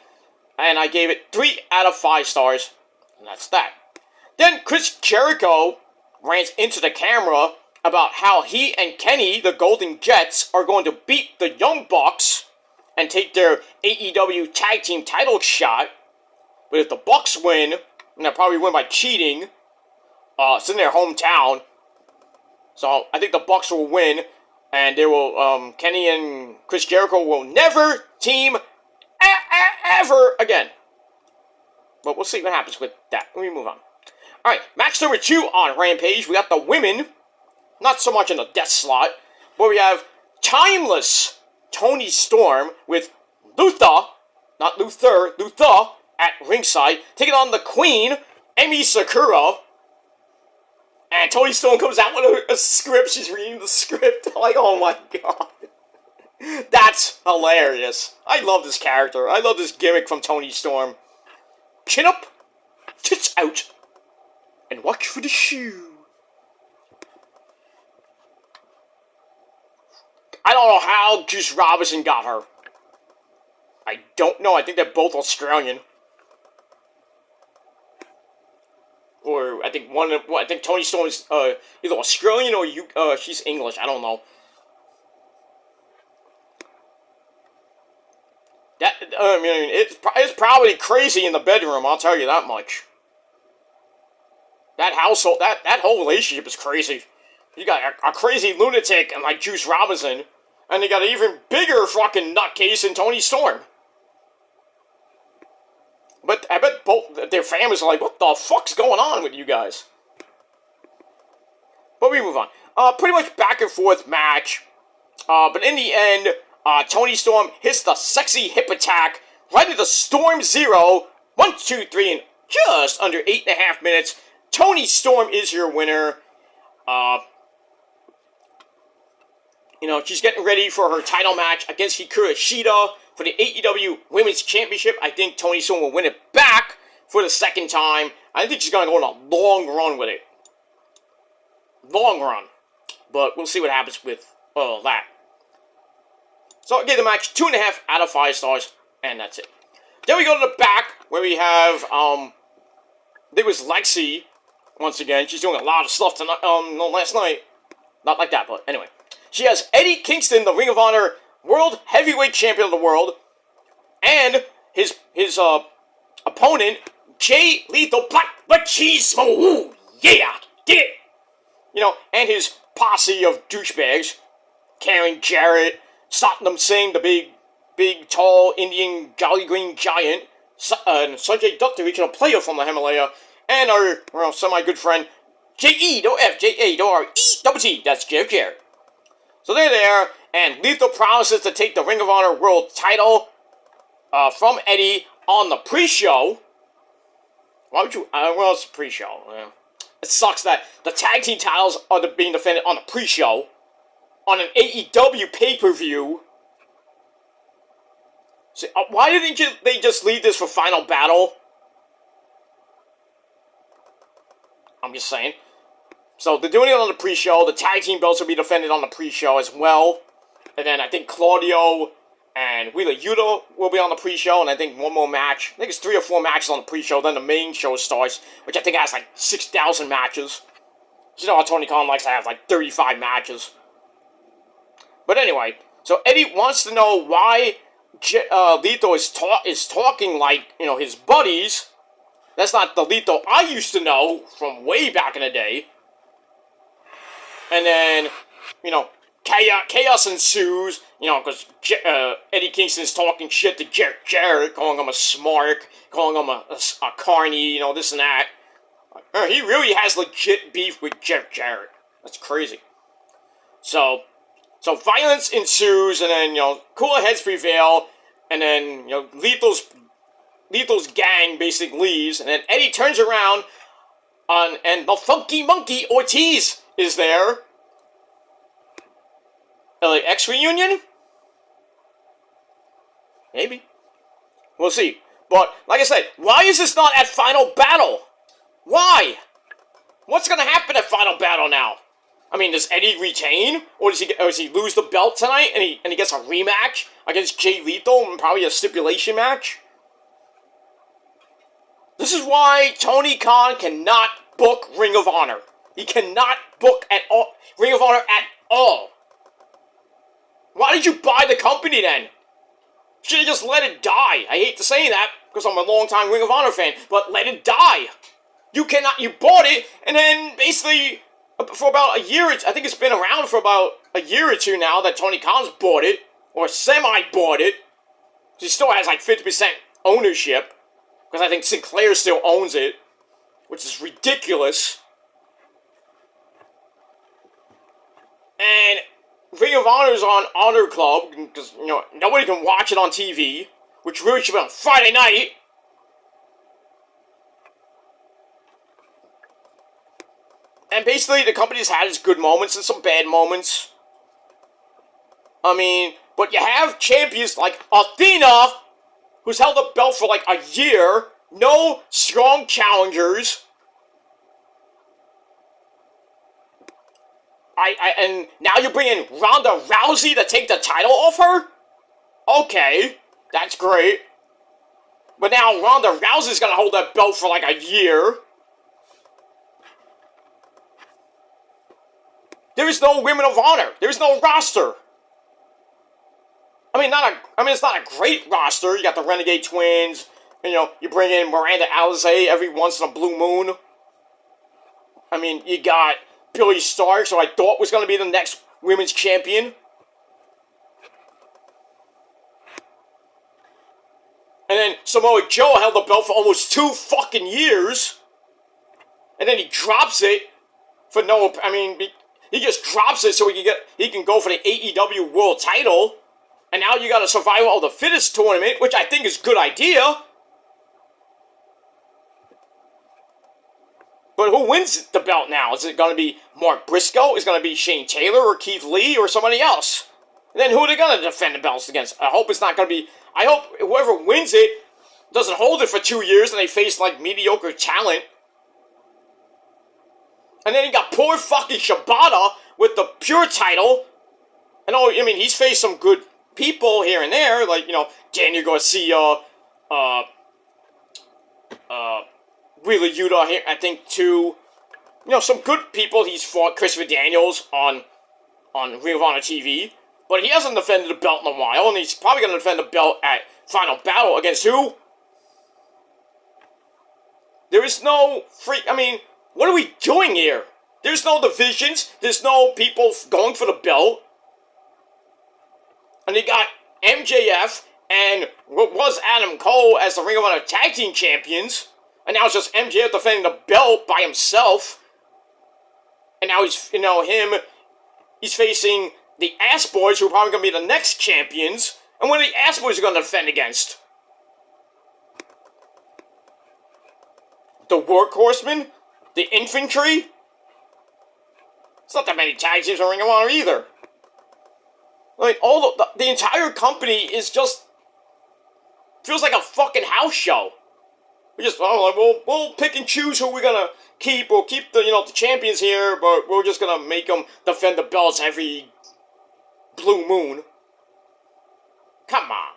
And I gave it 3 out of 5 stars. And that's that. Then Chris Jericho rants into the camera about how he and Kenny, the Golden Jets, are going to beat the Young Bucks and take their AEW Tag Team title shot. But if the Bucks win, and they'll probably win by cheating, it's in their hometown. So I think the Bucks will win, and they will. Kenny and Chris Jericho will never team ever again. But we'll see what happens with that. Let me move on. All right, match number 2 on Rampage. We got the women, not so much in the death slot, but we have Timeless Tony Storm with Luther, not Luther, Luther at ringside, taking on the Queen, Emi Sakura. And Tony Storm comes out with a script. She's reading the script. I'm like, oh my god. That's hilarious. I love this character. I love this gimmick from Tony Storm. Chin up, tits out, and watch for the shoe. I don't know how Juice Robinson got her. I don't know. I think they're both Australian. Or I think Tony Storm is either Australian or she's English. I don't know. That it's probably crazy in the bedroom. I'll tell you that much. That household, that whole relationship is crazy. You got a crazy lunatic and like Juice Robinson, and you got an even bigger fucking nutcase in Tony Storm. But I bet both their families are like, what the fuck's going on with you guys? But we move on. Pretty much back and forth match. But in the end, Toni Storm hits the sexy hip attack right into Storm Zero. 1, 2, 3, in just under 8.5 minutes. Toni Storm is your winner. She's getting ready for her title match against Hikaru Shida for the AEW Women's Championship. I think Toni Storm will win it back for the second time. I think she's going to go on a long run with it. Long run. But we'll see what happens with that. So I gave the match 2.5 out of 5 stars, and that's it. Then we go to the back, where we have, there was Lexi, once again. She's doing a lot of stuff tonight, last night. Not like that, but anyway. She has Eddie Kingston, the Ring of Honor World Heavyweight Champion of the World, and his opponent, Jay Lethal Black Machismo. Ooh, yeah, get it. And his posse of douchebags, Karen Jarrett, Satnam Singh, the big, tall Indian Jolly Green Giant, Sanjay Dutt, the regional player from the Himalaya, and our semi-good friend, J-E-F-J-A-R-E-T-T, that's Jeff Jarrett. So they're there, and Lethal promises to take the Ring of Honor World title from Eddie on the pre-show. Why would you, well, it's pre-show. It sucks that the tag team titles are being defended on the pre-show, on an AEW pay-per-view. So, why didn't they just leave this for Final Battle? I'm just saying. So, they're doing it on the pre-show. The tag team belts will be defended on the pre-show as well. And then I think Claudio and Wheeler Yuta will be on the pre-show. And I think one more match. I think it's 3 or 4 matches on the pre-show. Then the main show starts, which I think has like 6,000 matches. You know how Tony Khan likes to have like 35 matches. But anyway, so Eddie wants to know why Lethal is talking like, his buddies. That's not the Lethal I used to know from way back in the day. And then, chaos ensues, because Eddie Kingston's talking shit to Jeff Jarrett, calling him a smark, calling him a carny, this and that. He really has legit beef with Jeff Jarrett. That's crazy. So violence ensues, and then, cooler heads prevail, and then, Lethal's gang basically leaves, and then Eddie turns around, and the Funky Monkey Ortiz is there. LAX reunion? Maybe. We'll see. But, like I said, why is this not at Final Battle? Why? What's going to happen at Final Battle now? I mean, does Eddie retain? Or does he lose the belt tonight and he gets a rematch against Jay Lethal and probably a stipulation match? This is why Tony Khan cannot book Ring of Honor. He cannot book Ring of Honor at all. Why did you buy the company then? Should have just let it die. I hate to say that because I'm a long-time Ring of Honor fan, but let it die. You bought it, and then basically for about a year, I think it's been around for about a year or two now that Tony Khan's bought it, or semi-bought it. He still has like 50% ownership, because I think Sinclair still owns it, which is ridiculous. And Ring of Honor is on Honor Club, because, nobody can watch it on TV, which really should be on Friday night. And basically, the company's had its good moments and some bad moments. I mean, but you have champions like Athena, who's held the belt for like a year, no strong challengers. And now you bring in Ronda Rousey to take the title off her? Okay, that's great. But now Ronda Rousey's gonna hold that belt for like a year. There is no Women of Honor. There's no roster. I mean, it's not a great roster. You got the Renegade Twins. You bring in Miranda Alizé every once in a blue moon. I mean, you got Billy Stark, who I thought was going to be the next women's champion. And then Samoa Joe held the belt for almost 2 fucking years. And then he drops it for no, I mean, he just drops it so he can go for the AEW World Title, and now you got a Survival of the Fittest tournament, which I think is a good idea. But who wins the belt now? Is it going to be Mark Briscoe? Is it going to be Shane Taylor or Keith Lee or somebody else? And then who are they going to defend the belts against? I hope it's not going to be... I hope whoever wins it doesn't hold it for 2 years and they face, like, mediocre talent. And then you got poor fucking Shibata with the Pure title. And I mean, he's faced some good people here and there, like, you know, Daniel Garcia, Wheeler Yuta here, I think, too. You know, some good people he's fought. Christopher Daniels on Ring of Honor TV. But he hasn't defended the belt in a while, and he's probably going to defend the belt at Final Battle against who? There is no I mean, what are we doing here? There's no divisions. There's no people going for the belt. And they got MJF and what was Adam Cole as the Ring of Honor Tag Team Champions. And now it's just MJF defending the belt by himself. And now he's, you know, he's facing the Ass Boys, who are probably going to be the next champions. And what are the Ass Boys going to defend against? The Workhorsemen? The Infantry? It's not that many tag teams in Ring of Honor either. Like, all the entire company is just... feels like a fucking house show. We just, we'll pick and choose who we're gonna keep. We'll keep the, you know, the champions here, but we're just gonna make them defend the belts every blue moon. Come on.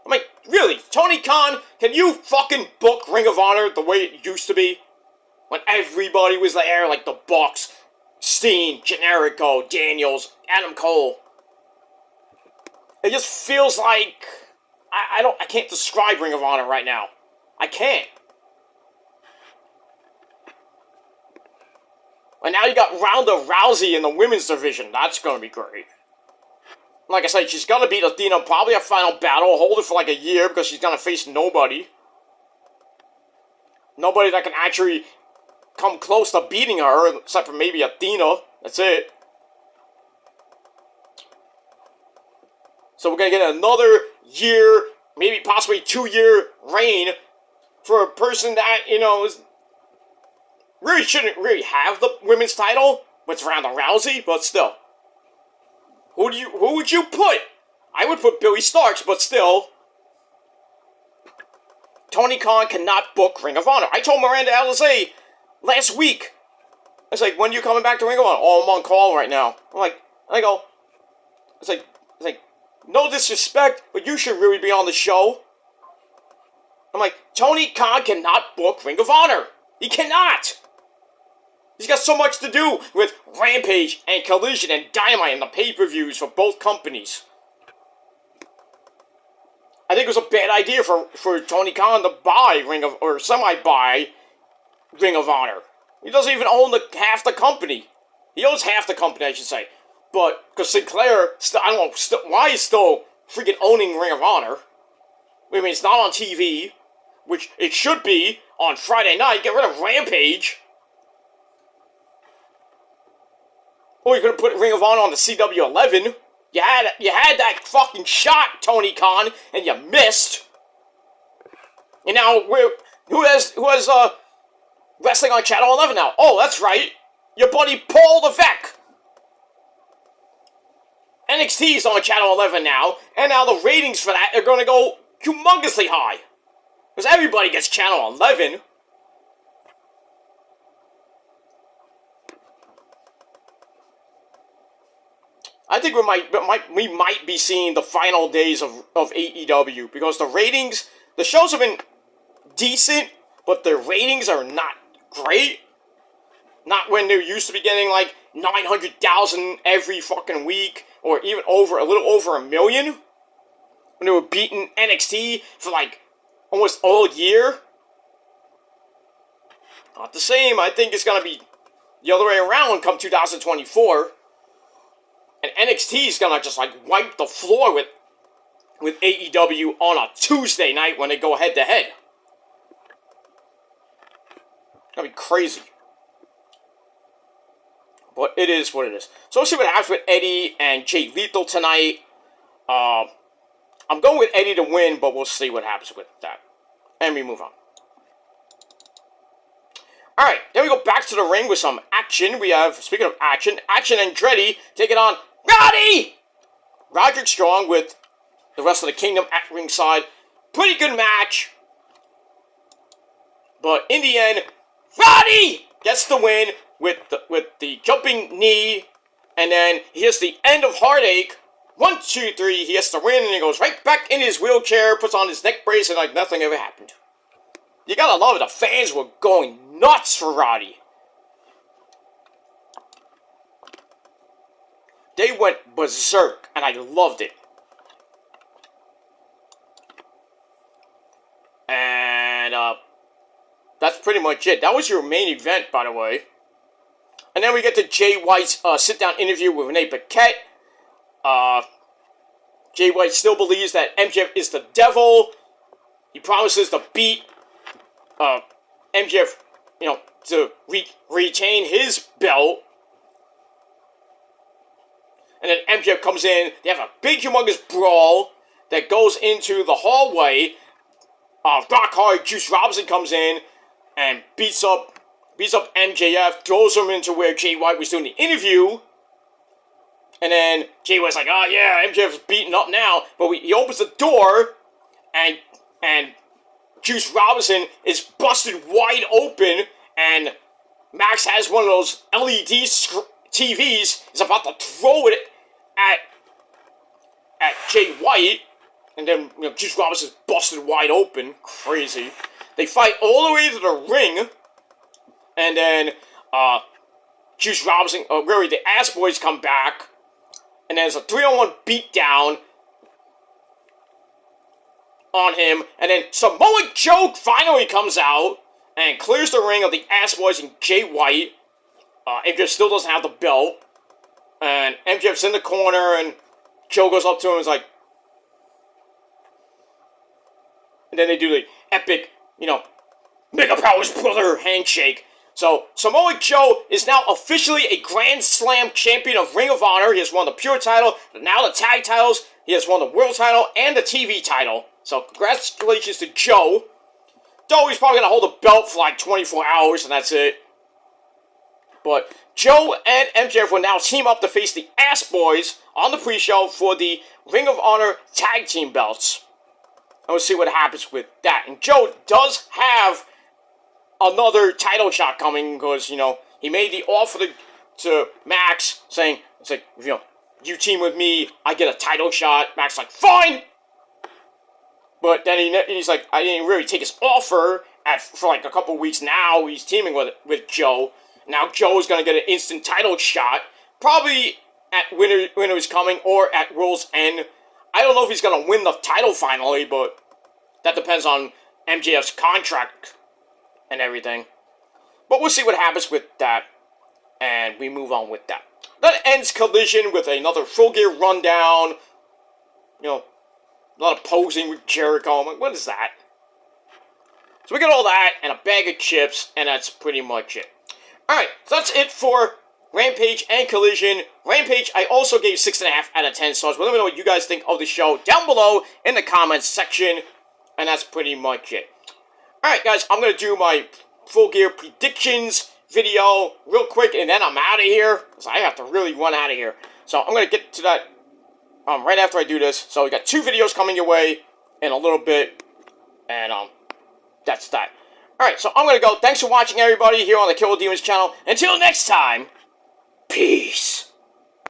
I mean, really, Tony Khan, can you fucking book Ring of Honor the way it used to be? When everybody was there, like the Bucks, Steen, Generico, Daniels, Adam Cole. It just feels like I can't describe Ring of Honor right now. I can't. And now you got Ronda Rousey in the women's division. That's going to be great. Like I said, she's going to beat Athena probably at Final Battle. Hold it for like a year because she's going to face nobody. Nobody that can actually come close to beating her, except for maybe Athena. That's it. So we're going to get another year, maybe possibly 2-year reign for a person that, you know, really shouldn't really have the women's title. It's Ronda Rousey, but still. Who would you put? I would put Billy Starks, but still. Tony Khan cannot book Ring of Honor. I told Miranda Alizé last week. It's like, when are you coming back to Ring of Honor? Oh, I'm on call right now. It's like, no disrespect, but you should really be on the show. I'm like, Tony Khan cannot book Ring of Honor. He cannot. He's got so much to do with Rampage and Collision and Dynamite and the pay-per-views for both companies. I think it was a bad idea for Tony Khan to buy semi-buy Ring of Honor. He doesn't even own half the company. He owns half the company, I should say. But, because Sinclair, I don't know why he's still freaking owning Ring of Honor. I mean, it's not on TV, which it should be on Friday night. Get rid of Rampage. Or you could have put Ring of Honor on the CW11. You had that fucking shot, Tony Khan, and you missed. And now, who has wrestling on Channel 11 now? Oh, that's right. Your buddy Paul Levesque. NXT's on Channel 11 now, and now the ratings for that are going to go humongously high. Because everybody gets Channel 11. I think we might be seeing the final days of AEW, because the ratings, the shows have been decent, but the ratings are not great. Not when they used to be getting like 900,000 every fucking week, or even a little over 1 million. When they were beating NXT for like almost all year. Not the same. I think it's going to be the other way around come 2024. And NXT is going to just like wipe the floor with AEW on a Tuesday night when they go head to head. It's going to be crazy. But it is what it is. So we'll see what happens with Eddie and Jay Lethal tonight. I'm going with Eddie to win, but we'll see what happens with that. And we move on. Alright, then we go back to the ring with some action. We have, speaking of action, Action Andretti taking on Roddy! Roderick Strong with the rest of the Kingdom at ringside. Pretty good match. But in the end, Roddy gets the win with the jumping knee. And then he hits the end of Heartache. 1, 2, 3, he gets the win, and he goes right back in his wheelchair, puts on his neck brace, and like nothing ever happened. You gotta love it, the fans were going nuts for Roddy. They went berserk, and I loved it. And, that's pretty much it. That was your main event, by the way. And then we get to Jay White's sit-down interview with Renee Paquette. Jay White still believes that MJF is the devil. He promises to beat MJF, to retain his belt. And then MJF comes in. They have a big, humongous brawl that goes into the hallway. Rock Hard Juice Robinson comes in and beats up MJF, throws him into where Jay White was doing the interview. And then Jay White's like, oh yeah, MJF's beaten up now. But he opens the door, and Juice Robinson is busted wide open, and Max has one of those LED TVs, is about to throw it at Jay White, and then Juice Robinson's busted wide open. Crazy. They fight all the way to the ring, and then Juice Robinson, really the Ass Boys come back, and there's a 3-on-1 beatdown on him, and then Samoa Joe finally comes out and clears the ring of the Ass Boys and Jay White. MJF still doesn't have the belt, and MJF's in the corner, and Joe goes up to him and is like, and then they do the epic, Mega Powers Brother handshake. So, Samoa Joe is now officially a Grand Slam champion of Ring of Honor. He has won the Pure title, now the tag titles. He has won the World title and the TV title. So, congratulations to Joe. Though he's probably going to hold the belt for like 24 hours, and that's it. But Joe and MJF will now team up to face the Ass Boys on the pre-show for the Ring of Honor tag team belts. And we'll see what happens with that. And Joe does have another title shot coming because, he made the offer to Max saying, it's like, you team with me, I get a title shot. Max like, fine! But then he's like, I didn't really take his offer for like a couple weeks now. He's teaming with Joe. Now Joe's going to get an instant title shot. Probably at Winter's Coming or at World's End. I don't know if he's going to win the title finally, but that depends on MJF's contract and everything. But we'll see what happens with that. And we move on with that. That ends Collision with another Full Gear rundown. A lot of posing with Jericho. I'm like, what is that? So we got all that and a bag of chips, and that's pretty much it. Alright, so that's it for Rampage and Collision. Rampage, I also gave 6.5 out of 10 stars. But let me know what you guys think of the show down below in the comments section. And that's pretty much it. Alright, guys, I'm going to do my Full Gear predictions video real quick, and then I'm out of here. Because I have to really run out of here. So I'm going to get to that right after I do this. So we got 2 videos coming your way in a little bit. And that's that. Alright, so I'm going to go. Thanks for watching, everybody, here on the Kill the Demons channel. Until next time, peace.